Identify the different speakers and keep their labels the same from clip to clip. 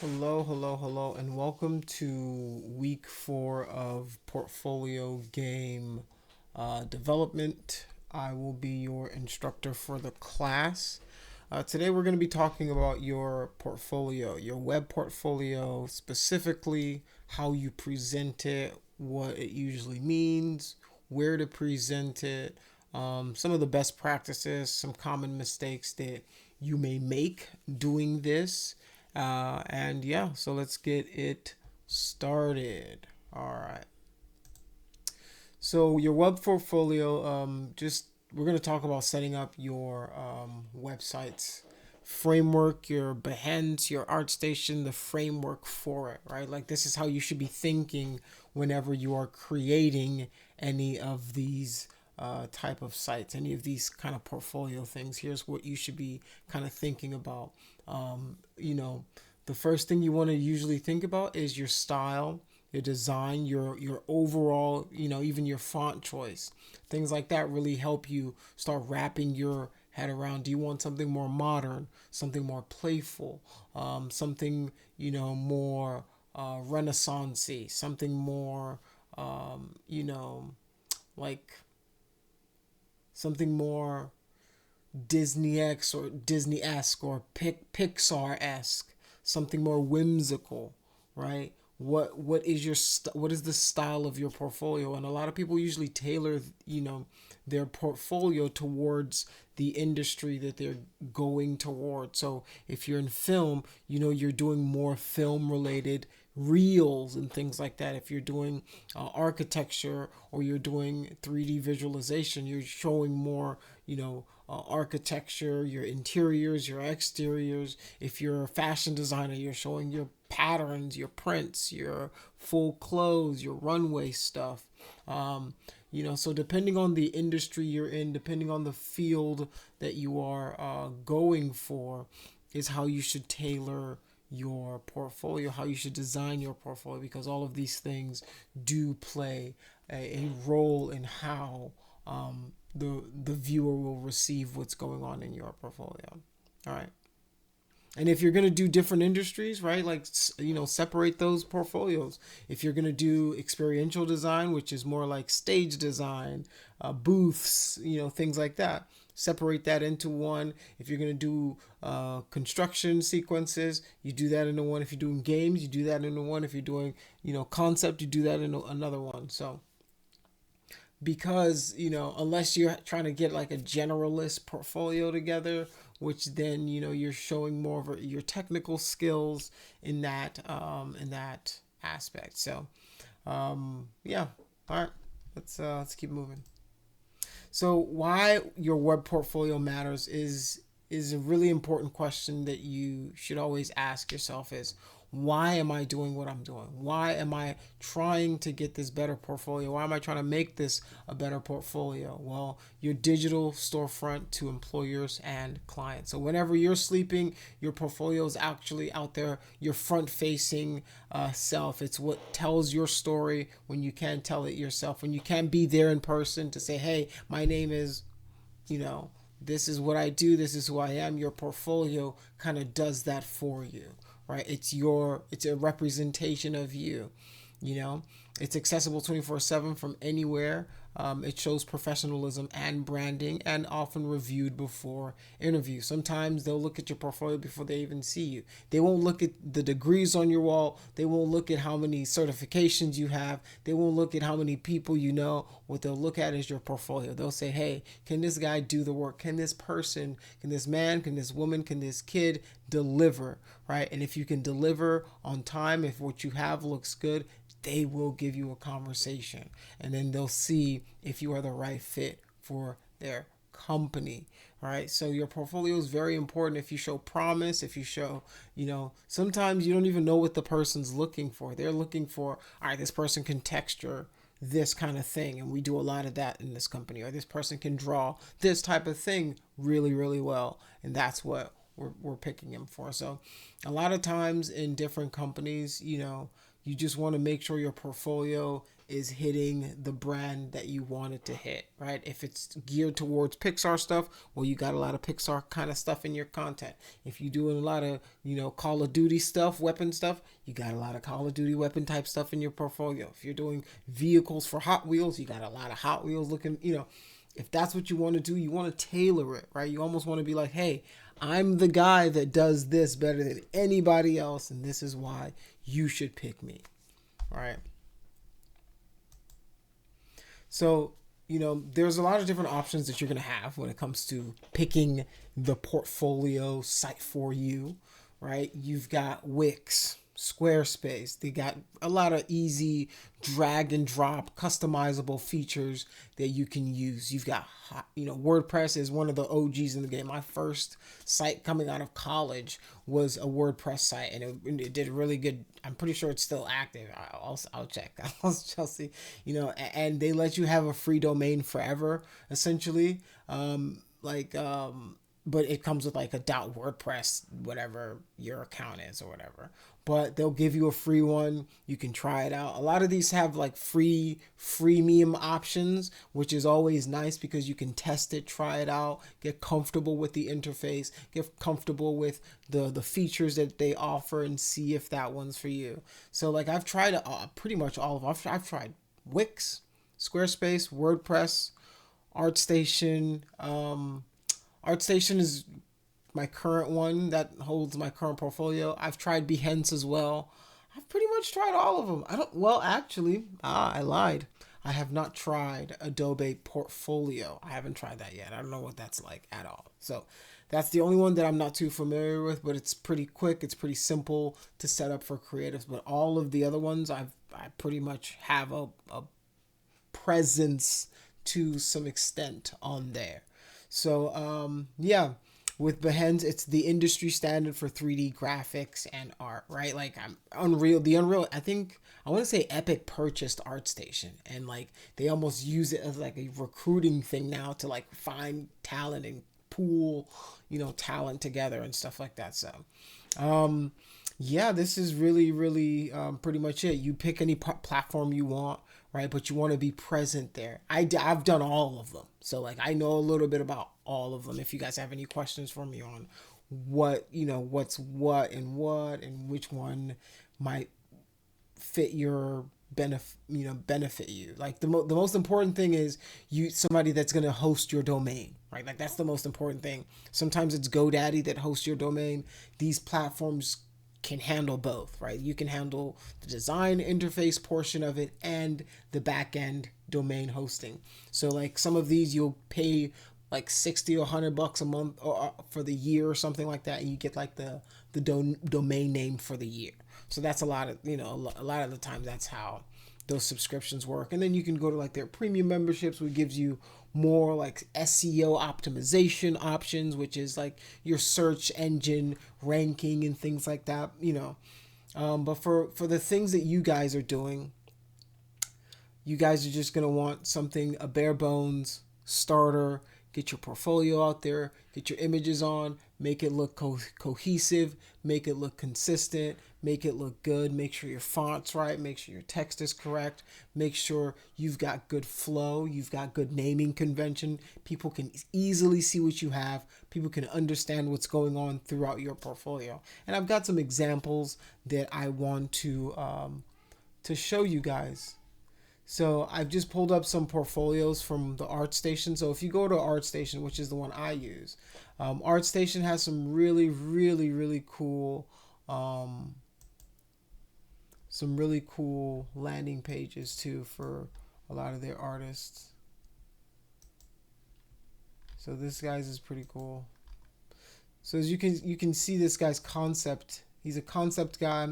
Speaker 1: Hello, and welcome to week 4 of portfolio game development. I will be your instructor for the class. Today, we're going to be talking about your portfolio, your web portfolio, specifically how you present it, what it usually means, where to present it, some of the best practices, some common mistakes that you may make doing this. And yeah, so let's get it started. All right. So your web portfolio, just we're gonna talk about setting up your websites framework, your Behance, your ArtStation, the framework for it, right? Like this is how you should be thinking whenever you are creating any of these type of sites, any of these kind of portfolio things. Here's what you should be kind of thinking about. You know, the first thing you want to usually think about is your style, your design, your overall, even your font choice. Things like that really help you start wrapping your head around. Do you want something more modern, something more playful, something more renaissancey, something more like something more Disney X or Disney esque or Pixar esque, something more whimsical, right? What is what is the style of your portfolio? And a lot of people usually tailor their portfolio towards the industry that they're going toward. So if you're in film, you're doing more film related reels and things like that. If you're doing architecture or you're doing 3D visualization, you're showing more architecture, your interiors, your exteriors. If you're a fashion designer, you're showing your patterns, your prints, your full clothes, your runway stuff. So depending on the industry you're in, depending on the field that you are going for, is how you should tailor your portfolio, how you should design your portfolio, because all of these things do play a role in how the viewer will receive what's going on in your portfolio. All right. And if you're going to do different industries, right, like, separate those portfolios. If you're going to do experiential design, which is more like stage design, booths, things like that, separate that into one. If you're going to do construction sequences, you do that into one. If you're doing games, you do that into one. If you're doing, concept, you do that in another one. So, because unless you're trying to get like a generalist portfolio together, which then you're showing more of your technical skills in that aspect. So yeah, all right, let's keep moving. So why your web portfolio matters is a really important question that you should always ask yourself: is why am I doing what I'm doing? Why am I trying to get this better portfolio? Why am I trying to make this a better portfolio? Well, your digital storefront to employers and clients. So whenever you're sleeping, your portfolio is actually out there, your front facing self. It's what tells your story when you can't tell it yourself, when you can't be there in person to say, hey, my name is, you know, this is what I do, this is who I am. Your portfolio kind of does that for you, right? It's a representation of you, you know. It's accessible 24/7 from anywhere. It shows professionalism and branding, and often reviewed before interview. Sometimes they'll look at your portfolio before they even see you. They won't look at the degrees on your wall. They won't look at how many certifications you have. They won't look at how many people you know. What they'll look at is your portfolio. They'll say, hey, can this guy do the work? Can this person, can this man, can this woman, can this kid deliver, right? And if you can deliver on time, if what you have looks good, they will give you a conversation, and then they'll see if you are the right fit for their company. All right, so your portfolio is very important. If you show promise, if you show, sometimes you don't even know what the person's looking for. They're looking for, all right, this person can texture this kind of thing, and we do a lot of that in this company, or this person can draw this type of thing really, really well, and that's what we're picking him for. So a lot of times in different companies, You just want to make sure your portfolio is hitting the brand that you want it to hit, right? If it's geared towards Pixar stuff, well, you got a lot of Pixar kind of stuff in your content. If you're doing a lot of, Call of Duty stuff, weapon stuff, you got a lot of Call of Duty weapon type stuff in your portfolio. If you're doing vehicles for Hot Wheels, you got a lot of Hot Wheels looking, if that's what you want to do, you want to tailor it, right? You almost want to be like, hey, I'm the guy that does this better than anybody else, and this is why you should pick me, right? So, there's a lot of different options that you're going to have when it comes to picking the portfolio site for you, right? You've got Wix, Squarespace. They got a lot of easy drag and drop customizable features that you can use. You've got, WordPress is one of the OGs in the game. My first site coming out of college was a WordPress site, and it did really good. I'm pretty sure it's still active. I'll check. I'll see. And they let you have a free domain forever, essentially. But it comes with like a .wordpress, whatever your account is or whatever. But they'll give you a free one. You can try it out. A lot of these have like freemium options, which is always nice because you can test it, try it out, get comfortable with the interface, get comfortable with the features that they offer, and see if that one's for you. So like I've tried pretty much all of them. I've tried Wix, Squarespace, WordPress, ArtStation. ArtStation is my current one that holds my current portfolio. I've tried Behance as well. I've pretty much tried all of them. I lied. I have not tried Adobe Portfolio. I haven't tried that yet. I don't know what that's like at all. So that's the only one that I'm not too familiar with, but it's pretty quick. It's pretty simple to set up for creatives. But all of the other ones, I pretty much have a presence to some extent on there. So, with Behance, it's the industry standard for 3D graphics and art, right? Like Unreal, I think, I want to say Epic purchased ArtStation, and like they almost use it as like a recruiting thing now to like find talent and pool, talent together and stuff like that. So, this is really, really pretty much it. You pick any platform you want, right? But you want to be present there. I've done all of them. So like I know a little bit about all of them. If you guys have any questions for me on what's what and which one might fit your benefit you. Like the most important thing is somebody that's going to host your domain, right? Like that's the most important thing. Sometimes it's GoDaddy that hosts your domain. These platforms can handle both, right? You can handle the design interface portion of it and the back end domain hosting. So like some of these you'll pay like 60 or $100 a month or for the year or something like that, and you get like the domain name for the year. So that's a lot of a lot of the time that's how those subscriptions work. And then you can go to like their premium memberships, which gives you more like SEO optimization options, which is like your search engine ranking and things like that, but for the things that you guys are doing, you guys are just going to want something, a bare bones starter. Get your portfolio out there, get your images on, make it look cohesive, make it look consistent, make it look good, make sure your font's right, make sure your text is correct, make sure you've got good flow, you've got good naming convention. People can easily see what you have. People can understand what's going on throughout your portfolio. And I've got some examples that I want to show you guys. So I've just pulled up some portfolios from the ArtStation. So if you go to ArtStation, which is the one I use, ArtStation has some really, really, really cool, landing pages too for a lot of their artists. So this guy's is pretty cool. So as you can see this guy's concept. He's a concept guy.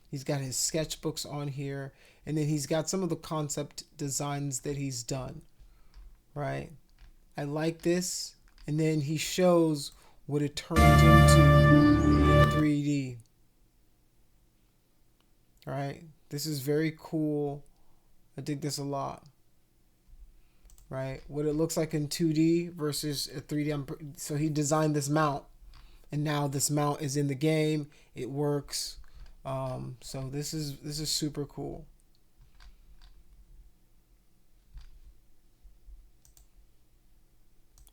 Speaker 1: He's got his sketchbooks on here. And then he's got some of the concept designs that he's done, right? I like this. And then he shows what it turns into in 3D, right? This is very cool. I dig this a lot, right? What it looks like in 2D versus a 3D. So he designed this mount, and now this mount is in the game. It works. So this is super cool.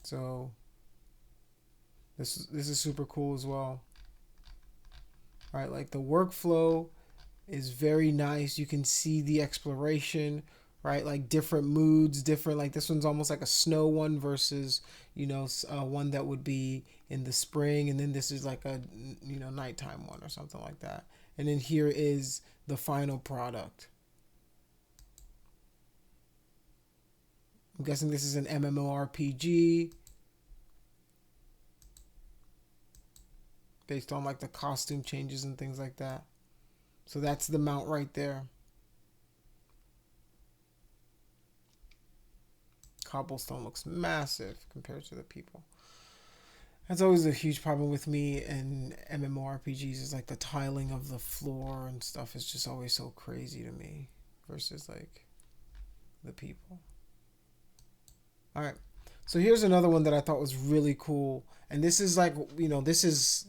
Speaker 1: So this is super cool as well. All right, like the workflow is very nice. You can see the exploration, right? Like different moods, different, like this one's almost like a snow one versus, one that would be in the spring. And then this is like a, nighttime one or something like that. And then here is the final product. I'm guessing this is an MMORPG based on like the costume changes and things like that. So that's the mount right there. Cobblestone looks massive compared to the people. That's always a huge problem with me and MMORPGs is like the tiling of the floor and stuff is just always so crazy to me versus like the people. All right. So here's another one that I thought was really cool. And this is like, this is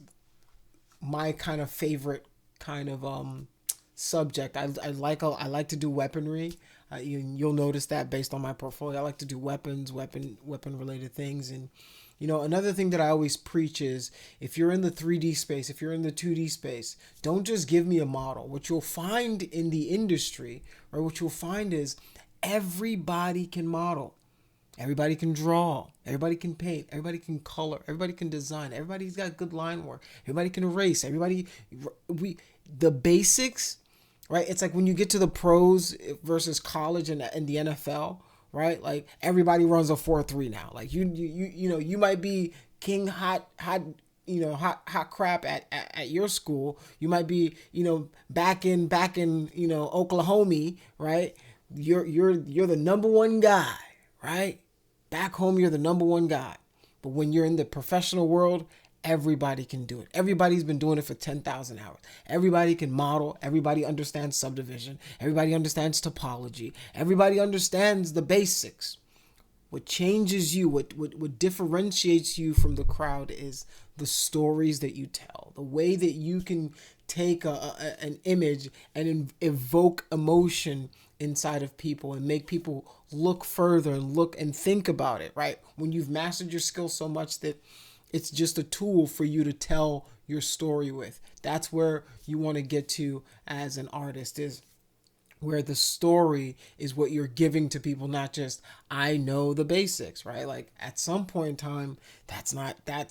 Speaker 1: my kind of favorite kind of subject. I like to do weaponry. You'll notice that based on my portfolio, I like to do weapon related things. And another thing that I always preach is if you're in the 3D space, if you're in the 2D space, don't just give me a model. What you'll find in the industry, or what you'll find is everybody can model. Everybody can draw. Everybody can paint. Everybody can color. Everybody can design. Everybody's got good line work. Everybody can erase. The basics, right? It's like when you get to the pros versus college and the NFL, right? Like everybody runs a 4-3 now. Like you might be king hot crap at your school. You might be back in Oklahoma, right? You're the number one guy, right? Back home, you're the number one guy. But when you're in the professional world, everybody can do it. Everybody's been doing it for 10,000 hours. Everybody can model. Everybody understands subdivision. Everybody understands topology. Everybody understands the basics. What changes you, what differentiates you from the crowd is the stories that you tell. The way that you can take an image and evoke emotion inside of people and make people look further and look and think about it, right? When you've mastered your skill so much that it's just a tool for you to tell your story with. That's where you want to get to as an artist, is where the story is what you're giving to people, not just, I know the basics, right? Like at some point in time, that's not going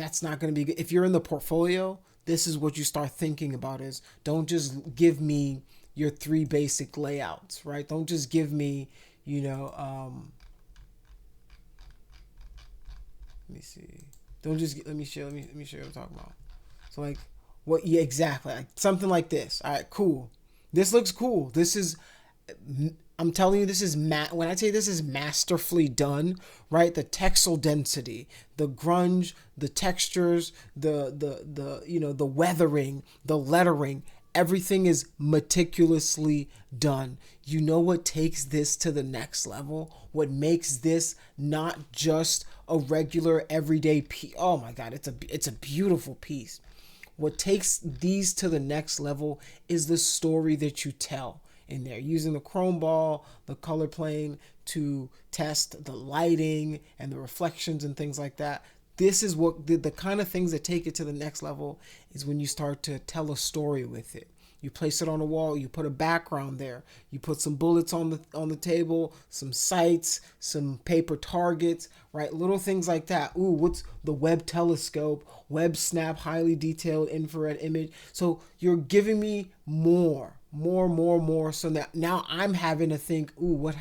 Speaker 1: to be good. If you're in the portfolio, this is what you start thinking about is don't just give me your 3 basic layouts, right? Don't just give me, let me see. Let me show you what I'm talking about. So like what, yeah, exactly. Like something like this. All right, cool. This looks cool. I'm telling you, this is when I say this is masterfully done, right? The texel density, the grunge, the textures, the weathering, the lettering, everything is meticulously done. You know what takes this to the next level? What makes this not just a regular everyday piece? Oh my God, it's a beautiful piece. What takes these to the next level is the story that you tell in there, using the chrome ball, the color plane to test the lighting and the reflections and things like that. This is what the kind of things that take it to the next level is when you start to tell a story with it. You place it on a wall, you put a background there, you put some bullets on the table, some sights, some paper targets, right? Little things like that. Ooh, what's the Webb telescope, Webb snap, highly detailed infrared image. So you're giving me more. So that now I'm having to think, ooh, what's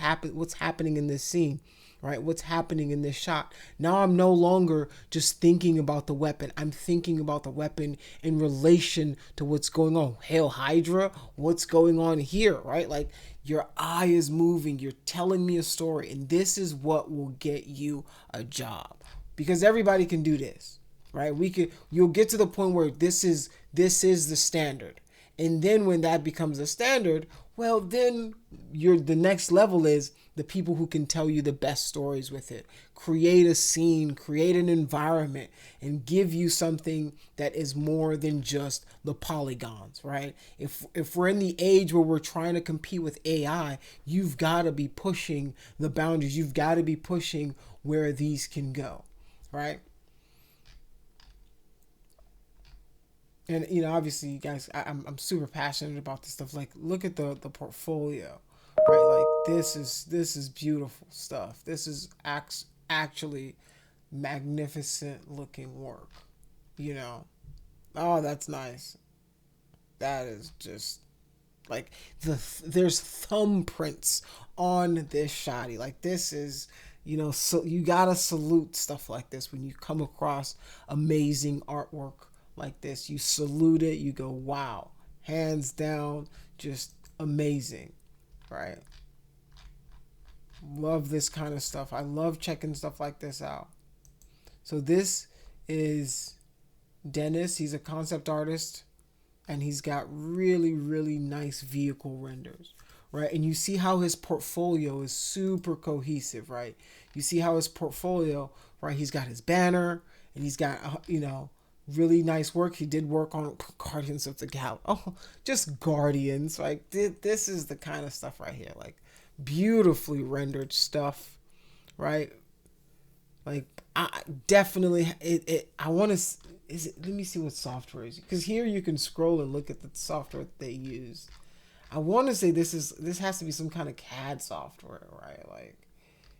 Speaker 1: happening in this scene? Right? What's happening in this shot? Now I'm no longer just thinking about the weapon. I'm thinking about the weapon in relation to what's going on. Hail Hydra, what's going on here, right? Like your eye is moving, you're telling me a story, and this is what will get you a job. Because everybody can do this, right? You'll get to the point where this is the standard. And then when that becomes a standard, well, then the next level is the people who can tell you the best stories with it. Create a scene, create an environment, and give you something that is more than just the polygons, right? If we're in the age where we're trying to compete with AI, you've got to be pushing the boundaries. You've got to be pushing where these can go, right? And obviously, you guys, I'm super passionate about this stuff. Like, look at the portfolio, right? Like, this is beautiful stuff. This is actually magnificent looking work. You know, oh, that's nice. That is just like there's thumbprints on this shoddy. Like, this is, so you gotta salute stuff like this when you come across amazing artwork like this. You salute it. You go, wow, hands down, just amazing, right? Love this kind of stuff. I love checking stuff like this out. So this is Dennis. He's a concept artist, and he's got really, really nice vehicle renders, right? And you see how his portfolio is super cohesive, right? You see how his portfolio, right? He's got his banner, and he's got, really nice work. He did work on Guardians of the Galaxy. Oh, just Guardians. Like, this is the kind of stuff right here. Like, beautifully rendered stuff, right? Like, I definitely, I want to, let me see what software is. Because here you can scroll and look at the software that they use. I want to say this has to be some kind of CAD software, right? Like,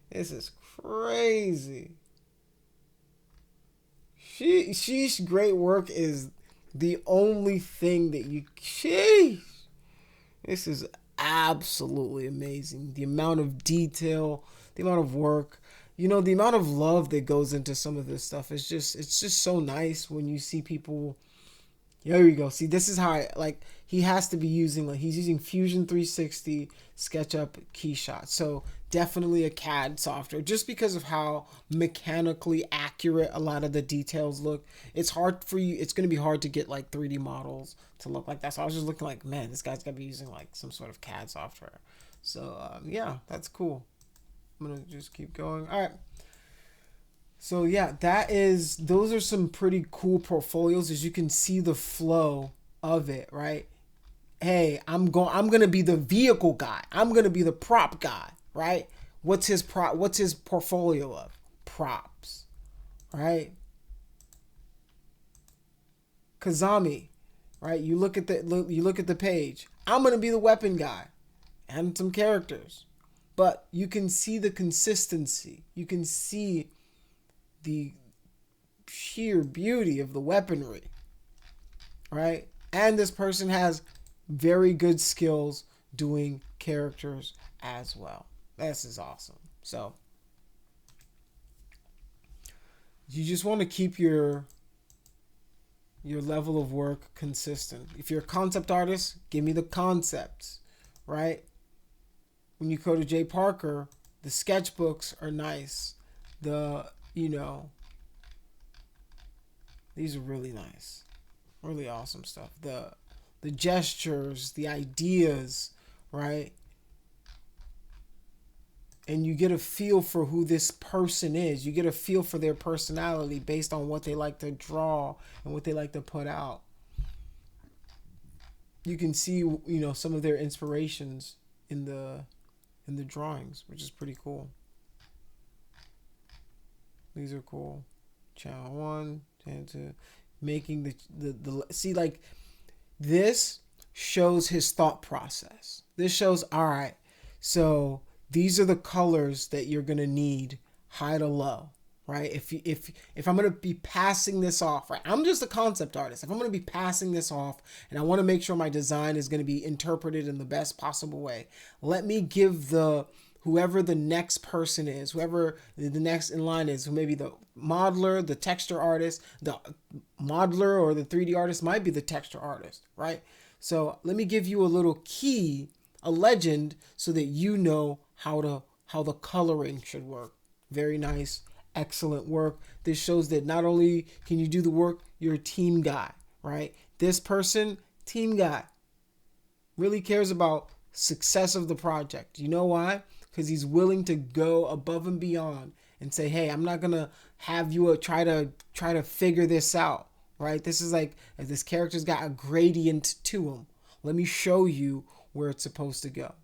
Speaker 1: this is crazy. Sheesh, great work is the only thing that sheesh. This is absolutely amazing. The amount of detail, the amount of work, the amount of love that goes into some of this stuff is it's just so nice when you see people. There you go. See, this is how he has to be using, he's using Fusion 360, SketchUp, KeyShot. So definitely a CAD software, just because of how mechanically accurate a lot of the details look. It's going to be hard to get 3D models to look like that. So I was just looking like, man, this guy's got to be using some sort of CAD software. So yeah, that's cool. I'm going to just keep going. All right. So yeah, those are some pretty cool portfolios, as you can see the flow of it, right? Hey, I'm going to be the vehicle guy. I'm going to be the prop guy, right? What's his portfolio of? Props, right? Kazami, right? You look at the page. I'm going to be the weapon guy and some characters. But you can see the consistency. You can see the sheer beauty of the weaponry, right? And this person has very good skills doing characters as well. This is awesome. So you just want to keep your level of work consistent. If you're a concept artist, give me the concepts, right? When you go to Jay Parker, the sketchbooks are nice. These are really nice, really awesome stuff. The gestures, the ideas, right? And you get a feel for who this person is. You get a feel for their personality based on what they like to draw and what they like to put out. You can see, some of their inspirations in the drawings, which is pretty cool. These are cool. Channel 1, channel 2, making the see, this shows his thought process. This shows, all right, so these are the colors that you're gonna need high to low, right? If I'm gonna be passing this off, right? I'm just a concept artist. If I'm gonna be passing this off and I want to make sure my design is gonna be interpreted in the best possible way, let me give whoever the next person is, whoever the next in line is, who may be the modeler, the texture artist, the modeler or the 3D artist might be the texture artist, right? So let me give you a little key, a legend, so that you know how the coloring should work. Very nice, excellent work. This shows that not only can you do the work, you're a team guy, right? This person, team guy, really cares about success of the project. You know why? because he's willing to go above and beyond and say, hey, I'm not gonna have you try to figure this out, right? This is like, if this character's got a gradient to him, let me show you where it's supposed to go.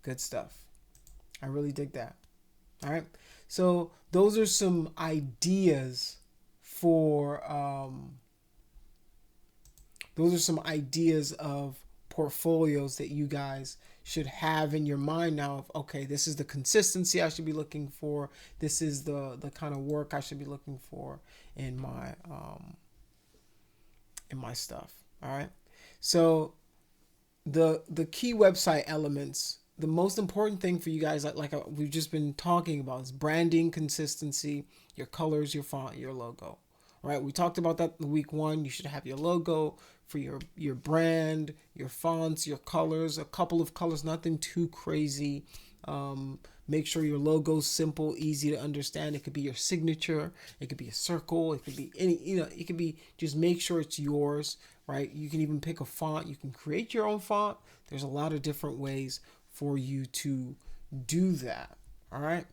Speaker 1: Good stuff. I really dig that. All right. So those are some ideas for of portfolios that you guys should have in your mind now of, okay, this is the consistency I should be looking for. This is the kind of work I should be looking for in my stuff. All right. So the key website elements, the most important thing for you guys, like we've just been talking about, is branding, consistency, your colors, your font, your logo. All right, we talked about that in week 1. You should have your logo for your brand, your fonts, your colors, a couple of colors, nothing too crazy. Make sure your logo's simple, easy to understand. It could be your signature, it could be a circle, it could be any, it could be, just make sure it's yours, right? You can even pick a font. You can create your own font. There's a lot of different ways for you to do that. All right.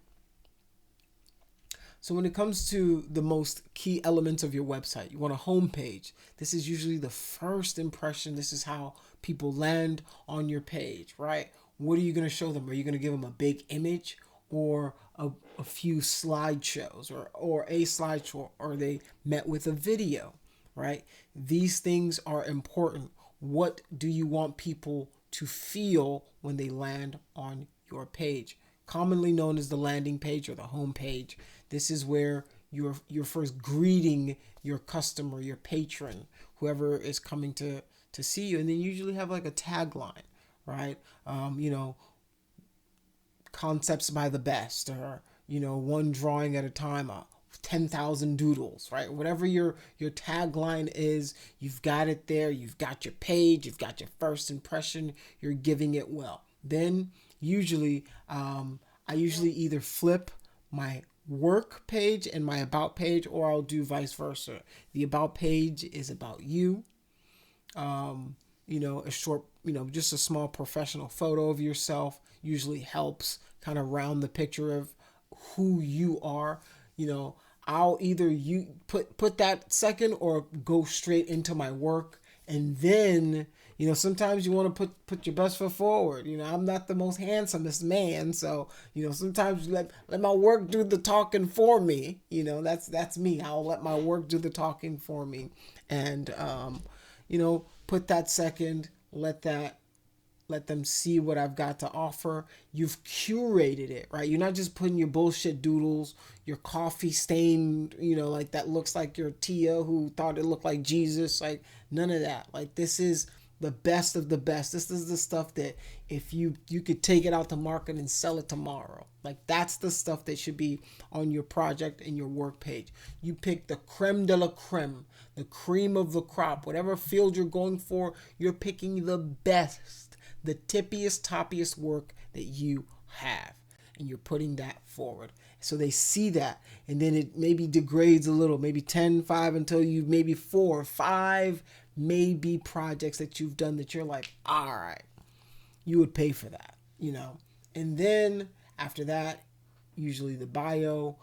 Speaker 1: So when it comes to the most key elements of your website, you want a home page. This is usually the first impression. This is how people land on your page, right? What are you going to show them? Are you going to give them a big image or a few slideshows or a slideshow? Or are they met with a video, right? These things are important. What do you want people to feel when they land on your page? Commonly known as the landing page or the home page. This is where you're first greeting your customer, your patron, whoever is coming to see you. And then you usually have like a tagline, right? Concepts by the best, or, one drawing at a time, 10,000 doodles, right? Whatever your tagline is, you've got it there. You've got your page, you've got your first impression, you're giving it well. Then usually, I usually either flip my work page and my about page, or I'll do vice versa. The about page is about you. A short, just a small professional photo of yourself usually helps kind of round the picture of who you are. I'll either put that second or go straight into my work. And then, sometimes you want to put your best foot forward. I'm not the most handsomest man. So, sometimes let my work do the talking for me. That's me. I'll let my work do the talking for me. And, put that second, let them see what I've got to offer. You've curated it, right? You're not just putting your bullshit doodles, your coffee stained, like that looks like your Tia who thought it looked like Jesus. Like, none of that. Like, this is the best of the best. This is the stuff that if you could take it out to market and sell it tomorrow. Like, that's the stuff that should be on your project and your work page. You pick the creme de la creme, the cream of the crop. Whatever field you're going for, you're picking the best, the tippiest, toppiest work that you have. And you're putting that forward. So they see that. And then it maybe degrades a little, maybe 10, 5, until you maybe 4, 5, maybe projects that you've done that you're like, all right, you would pay for that, And then after that, usually the bio,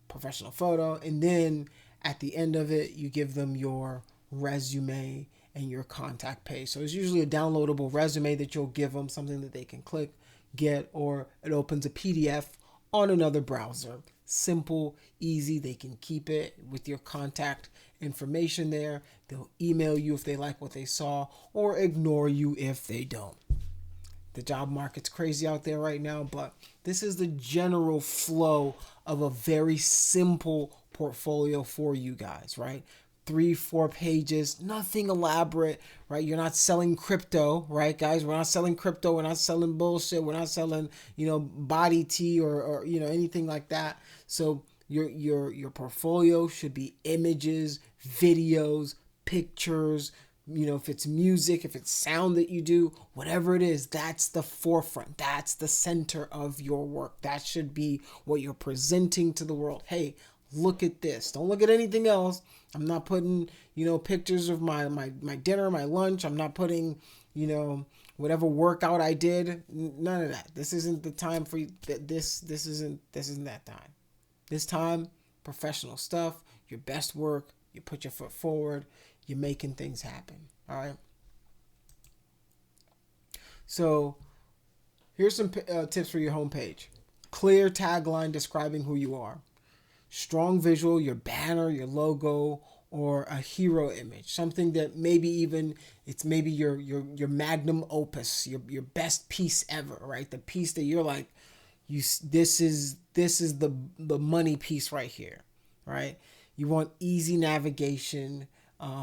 Speaker 1: professional photo. And then at the end of it, you give them your resume and your contact page. So it's usually a downloadable resume that you'll give them, something that they can click, get, or it opens a PDF on another browser. Simple, easy. They can keep it with your contact information there. They'll email you if they like what they saw, or ignore you if they don't. The job market's crazy out there right now, but this is the general flow of a very simple portfolio for you guys, right? 3-4 pages, nothing elaborate, right? You're not selling crypto, right, guys? We're not selling crypto. We're not selling bullshit. We're not selling, body tea or anything like that. So your portfolio should be images, videos, pictures, if it's music, if it's sound that you do, whatever it is, that's the forefront. That's the center of your work. That should be what you're presenting to the world. Hey, look at this. Don't look at anything else. I'm not putting, pictures of my dinner, my lunch. I'm not putting, whatever workout I did. None of that. This isn't the time for you. This isn't that time. This time, professional stuff, your best work, you put your foot forward, you're making things happen. All right. So here's some tips for your homepage. Clear tagline describing who you are. Strong visual, your banner, your logo, or a hero image. Something that it's maybe your magnum opus, your best piece ever, right? The piece that you're like, this is the money piece right here, right? You want easy navigation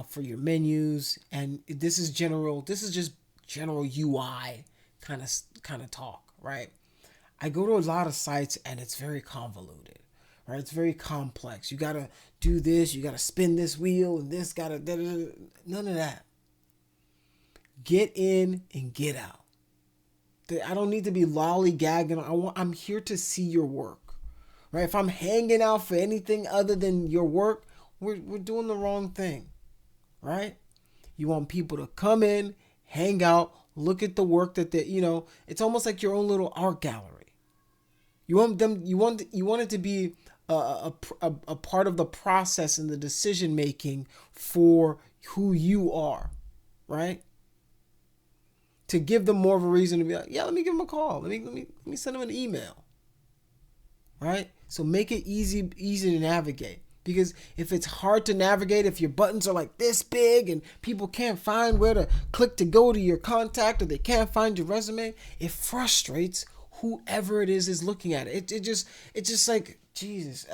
Speaker 1: for your menus, and this is just general UI kind of talk, right? I go to a lot of sites and it's very convoluted, right? It's very complex. You gotta do this, you gotta spin this wheel, and this gotta none of that. Get in and get out. I don't need to be lollygagging. I'm here to see your work, right? If I'm hanging out for anything other than your work, we're doing the wrong thing, right? You want people to come in, hang out, look at the work that it's almost like your own little art gallery. You want it to be a part of the process and the decision making for who you are, right? To give them more of a reason to be like, yeah, let me give them a call. Let me send them an email, right? So make it easy to navigate. Because if it's hard to navigate, if your buttons are like this big and people can't find where to click to go to your contact, or they can't find your resume, it frustrates whoever it is looking at it. It's just like, Jesus,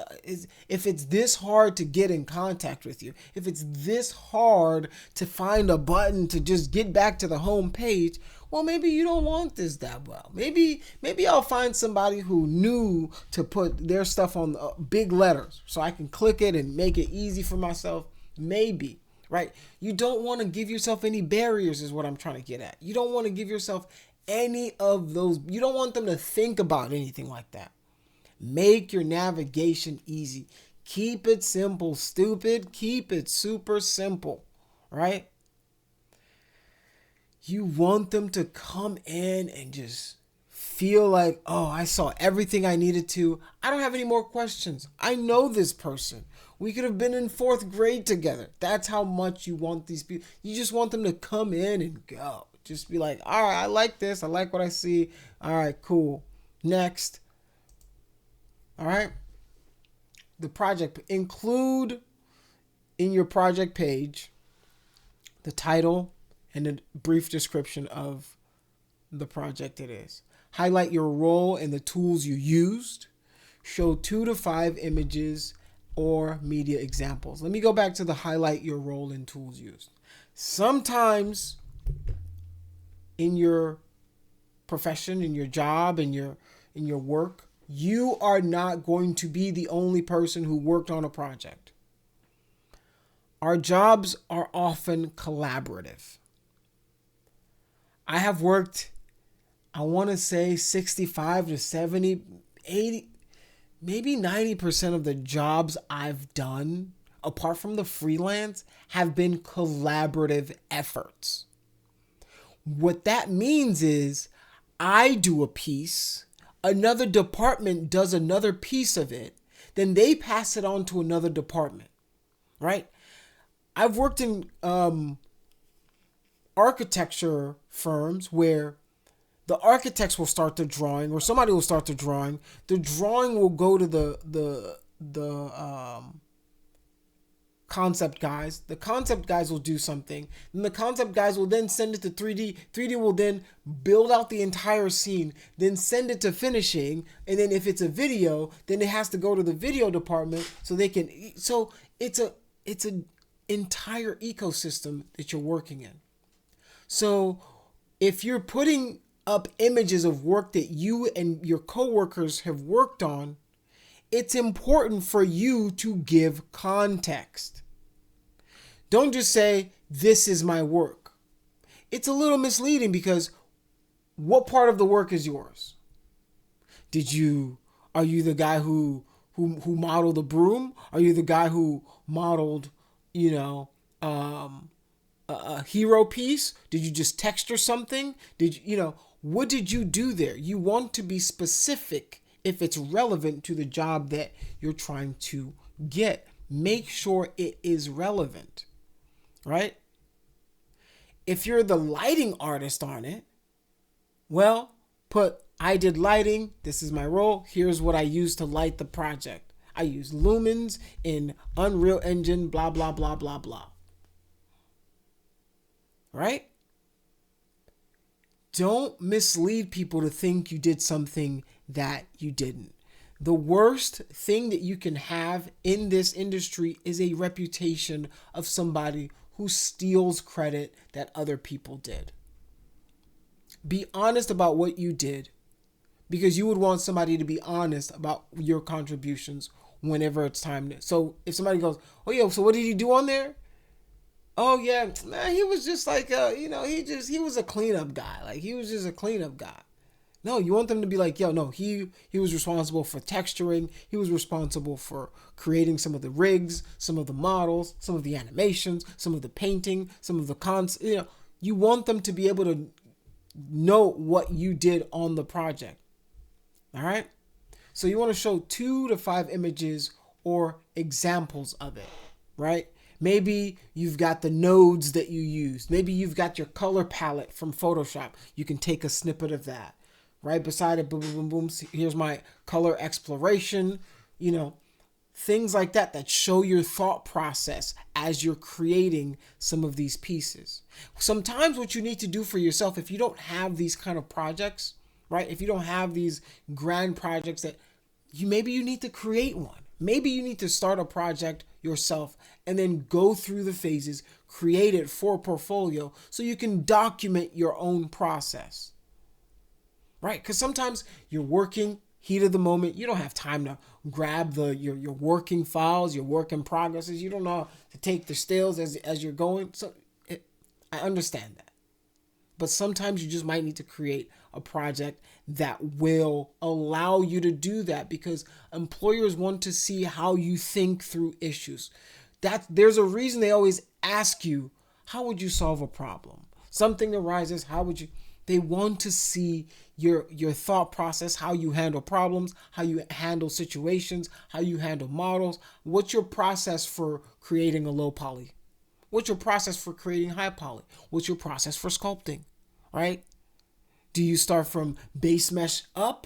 Speaker 1: if it's this hard to get in contact with you, if it's this hard to find a button to just get back to the home page, well, maybe you don't want this that well. Maybe I'll find somebody who knew to put their stuff on big letters so I can click it and make it easy for myself. Maybe, right? You don't want to give yourself any barriers is what I'm trying to get at. You don't want to give yourself any of those. You don't want them to think about anything like that. Make your navigation easy. Keep it simple, stupid. Keep it super simple, right? You want them to come in and just feel like, oh, I saw everything I needed to. I don't have any more questions. I know this person. We could have been in 4th grade together. That's how much you want these people. You just want them to come in and go. Just be like, all right, I like this. I like what I see. All right, cool. Next. All right. The project. Include in your project page the title and a brief description of the project it is. Highlight your role and the tools you used. Show 2 to 5 images or media examples. Let me go back to the highlight your role and tools used. Sometimes in your profession, in your job, in your work, you are not going to be the only person who worked on a project. Our jobs are often collaborative. I have worked, I want to say 65 to 70, 80, maybe 90% of the jobs I've done, apart from the freelance, have been collaborative efforts. What that means is I do a piece, another department does another piece of it, then they pass it on to another department, right? I've worked in architecture firms where the architects will start the drawing, or somebody will start the drawing. The drawing will go to the concept guys. The concept guys will do something. Then the concept guys will then send it to 3D. 3D will then build out the entire scene, then send it to finishing. And then if it's a video, then it has to go to the video department so they can. So it's an entire ecosystem that you're working in. So if you're putting up images of work that you and your coworkers have worked on, it's important for you to give context. Don't just say, this is my work. It's a little misleading because what part of the work is yours? Are you the guy who modeled the broom? Are you the guy who modeled, a hero piece? Did you just texture something? What did you do there? You want to be specific if it's relevant to the job that you're trying to get. Make sure it is relevant, right? If you're the lighting artist on it, well, I did lighting. This is my role. Here's what I used to light the project. I use lumens in Unreal Engine, blah, blah, blah, blah, blah. Right? Don't mislead people to think you did something that you didn't. The worst thing that you can have in this industry is a reputation of somebody who steals credit that other people did. Be honest about what you did, because you would want somebody to be honest about your contributions whenever it's time to. So if somebody goes, oh yeah, so what did he do on there? Oh yeah, man, he was just like, he was a cleanup guy. Like, he was just a cleanup guy. No, you want them to be like, yo, no, he was responsible for texturing. He was responsible for creating some of the rigs, some of the models, some of the animations, some of the painting, some of the cons. You want them to be able to know what you did on the project. All right. So you want to show 2 to 5 images or examples of it, right? Maybe you've got the nodes that you used. Maybe you've got your color palette from Photoshop. You can take a snippet of that. Right beside it, boom, boom, boom, boom. Here's my color exploration. Things like that show your thought process as you're creating some of these pieces. Sometimes what you need to do for yourself, if you don't have these kind of projects, right? If you don't have these grand projects maybe you need to create one. Maybe you need to start a project yourself and then go through the phases, create it for a portfolio so you can document your own process. Right? Because sometimes you're working, heat of the moment. You don't have time to grab your working files, your work in progresses. You don't know to take the stills as you're going. So I understand that. But sometimes you just might need to create a project that will allow you to do that, because employers want to see how you think through issues. There's a reason they always ask you, how would you solve a problem? Something arises, how would you... They want to see your thought process, how you handle problems, how you handle situations, how you handle models. What's your process for creating a low poly? What's your process for creating high poly? What's your process for sculpting, right? Do you start from base mesh up,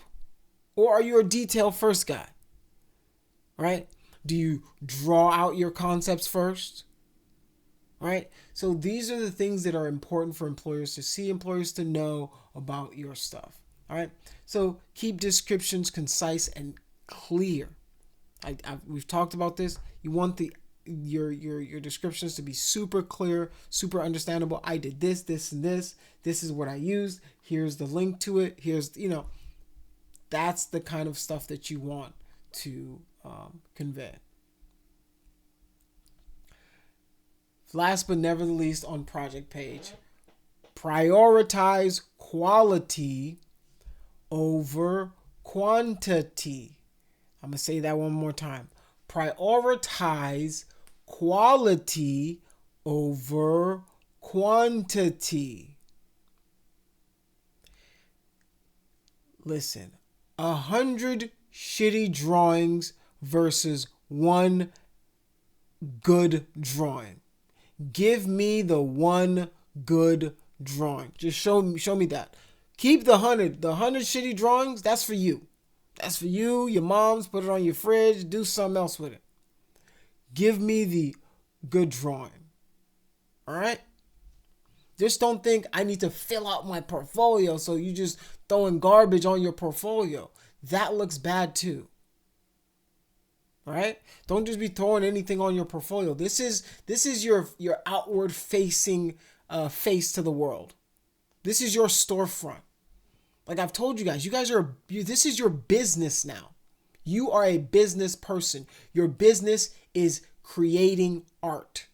Speaker 1: or are you a detail first guy, right? Do you draw out your concepts first? Right? So these are the things that are important for employers to see, employers to know about your stuff. All right. So keep descriptions concise and clear. We've talked about this. You want your descriptions to be super clear, super understandable. I did this, this, and this. This is what I used. Here's the link to it. Here's, that's the kind of stuff that you want to convey. Last but never the least, on project page, prioritize quality over quantity. I'm going to say that one more time. Prioritize quality over quantity. Listen, 100 shitty drawings versus 1 good drawing. Give me the 1 good drawing. Just show me that. Keep the 100 shitty drawings. That's for you. That's for you, your mom's. Put it on your fridge. Do something else with it. Give me the good drawing. All right? Just don't think I need to fill out my portfolio, so you just throwing garbage on your portfolio. That looks bad too. Right? Don't just be throwing anything on your portfolio. This is your outward facing face to the world. This is your storefront. Like I've told you guys this is your business now. You are a business person. Your business is creating art.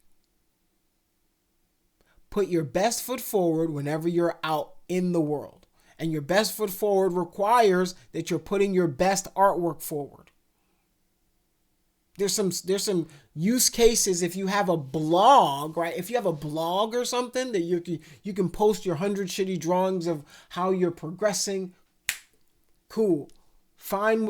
Speaker 1: Put your best foot forward whenever you're out in the world. And your best foot forward requires that you're putting your best artwork forward. There's some use cases, if you have a blog, right? If you have a blog or something that you can post your 100 shitty drawings of how you're progressing, cool. Fine.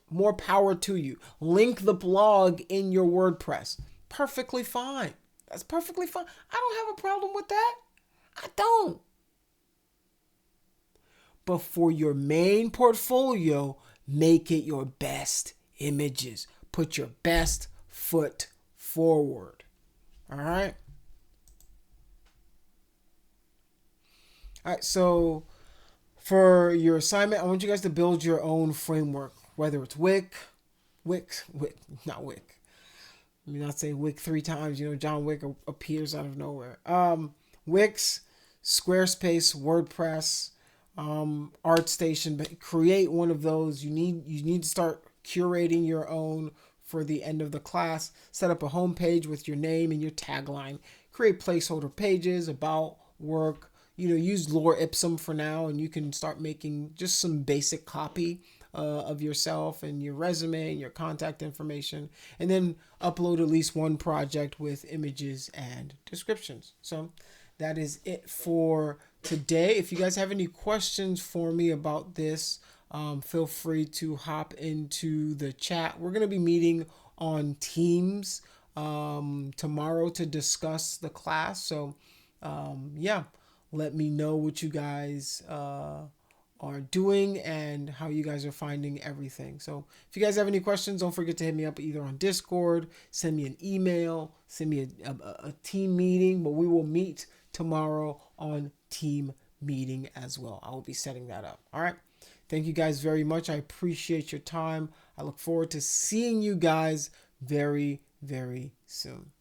Speaker 1: More power to you. Link the blog in your WordPress. Perfectly fine. That's perfectly fine. I don't have a problem with that. I don't. But for your main portfolio, make it your best images. Put your best foot forward. All right. All right. So for your assignment, I want you guys to build your own framework, whether it's not Wick. Let me not say Wick 3 times. You know, John Wick appears out of nowhere. Wix, Squarespace, WordPress, ArtStation, but create one of those. You need to start curating your own for the end of the class. Set up a homepage with your name and your tagline. Create placeholder pages about work. Use lore ipsum for now, and you can start making just some basic copy of yourself and your resume and your contact information, and then upload at least one project with images and descriptions. So that is it for today. If you guys have any questions for me about this, feel free to hop into the chat. We're going to be meeting on Teams tomorrow to discuss the class. So yeah, let me know what you guys are doing and how you guys are finding everything. So if you guys have any questions, don't forget to hit me up either on Discord, send me an email, send me a team meeting, but we will meet tomorrow on team meeting as well. I will be setting that up. All right. Thank you guys very much. I appreciate your time. I look forward to seeing you guys very, very soon.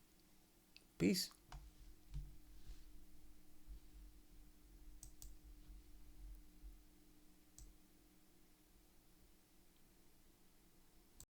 Speaker 1: Peace.